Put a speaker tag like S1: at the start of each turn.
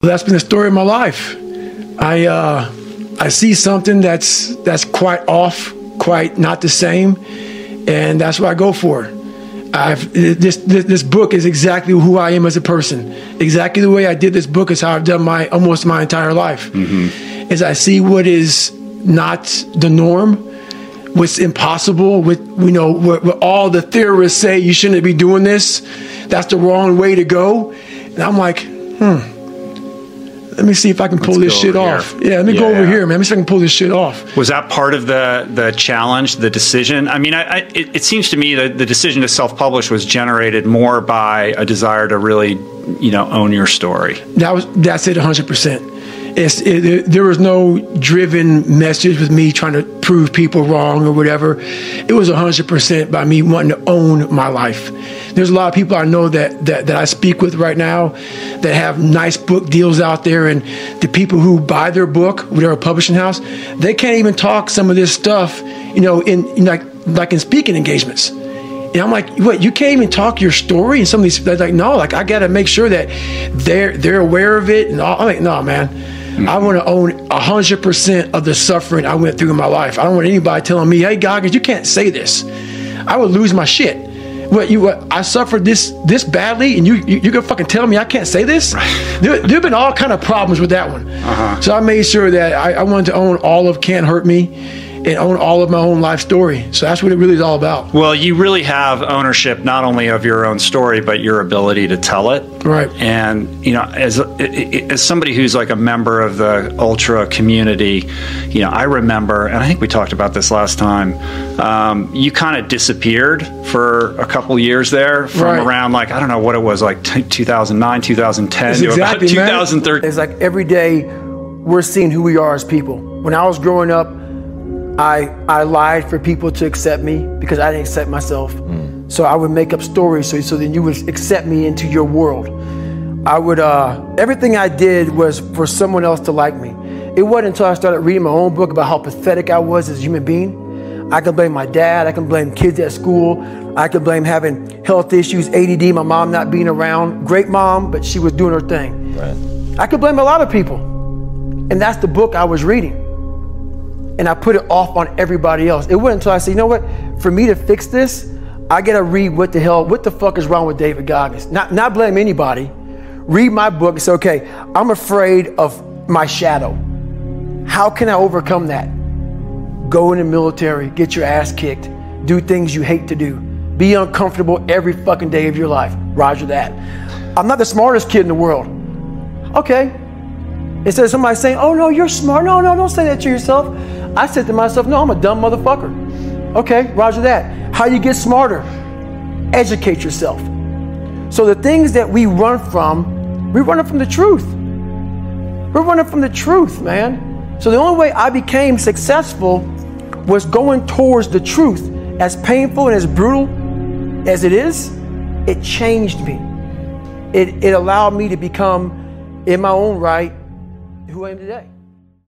S1: That's been the story of my life. I see something that's quite off, quite not the same, and that's what I go for. This book is exactly who I am as a person. Exactly the way I did this book is how I've done almost my entire life. Mm-hmm. Is I see what is not the norm, what's impossible, what all the theorists say you shouldn't be doing this. That's the wrong way to go. And I'm like, let me see if I can pull this shit off. Yeah, let me go over here, man. Let me see if I can pull this shit off.
S2: Was that part of the challenge, the decision? I mean, it seems to me that the decision to self-publish was generated more by a desire to really, own your story.
S1: That's it, 100%. There was no driven message with me trying to prove people wrong or whatever. It was 100% by me wanting to own my life. There's a lot of people I know that I speak with right now that have nice book deals out there, and the people who buy their book with their publishing house, they can't even talk some of this stuff, in like in speaking engagements. And I'm like, what? You can't even talk your story? And some of these, they're like, no, like I got to make sure that they're aware of it. And I'm like, no, man. Mm-hmm. I want to own 100% of the suffering I went through in my life. I don't want anybody telling me, hey, Goggins, you can't say this. I would lose my shit. What? I suffered this badly, and you gonna fucking tell me I can't say this? Right. There've been all kind of problems with that one. Uh-huh. So I made sure that I wanted to own all of Can't Hurt Me and own all of my own life story. So that's what it really is all about.
S2: Well, you really have ownership not only of your own story, but your ability to tell it.
S1: Right.
S2: And, as somebody who's like a member of the ultra community, I remember, and I think we talked about this last time, you kind of disappeared for a couple years there from around, like, I don't know what it was, like 2009, 2010 to about 2013.
S1: It's like every day we're seeing who we are as people. When I was growing up, I lied for people to accept me because I didn't accept myself. So I would make up stories so then you would accept me into your world. I would, everything I did was for someone else to like me. It wasn't until I started reading my own book about how pathetic I was as a human being. I can blame my dad, I can blame kids at school, I can blame having health issues, ADD, my mom not being around. Great mom, but she was doing her thing. Right. I could blame a lot of people. And that's the book I was reading. And I put it off on everybody else. It wasn't until I said, you know what? For me to fix this, I gotta read what the fuck is wrong with David Goggins. Not blame anybody. Read my book and say, okay, I'm afraid of my shadow. How can I overcome that? Go in the military, get your ass kicked, do things you hate to do. Be uncomfortable every fucking day of your life. Roger that. I'm not the smartest kid in the world. Okay. Instead of somebody saying, oh no, you're smart. No, don't say that to yourself. I said to myself, no, I'm a dumb motherfucker. Okay, roger that. How you get smarter? Educate yourself. So the things that we run from, we're running from the truth. We're running from the truth, man. So the only way I became successful was going towards the truth. As painful and as brutal as it is, it changed me. It allowed me to become, in my own right, who I am today.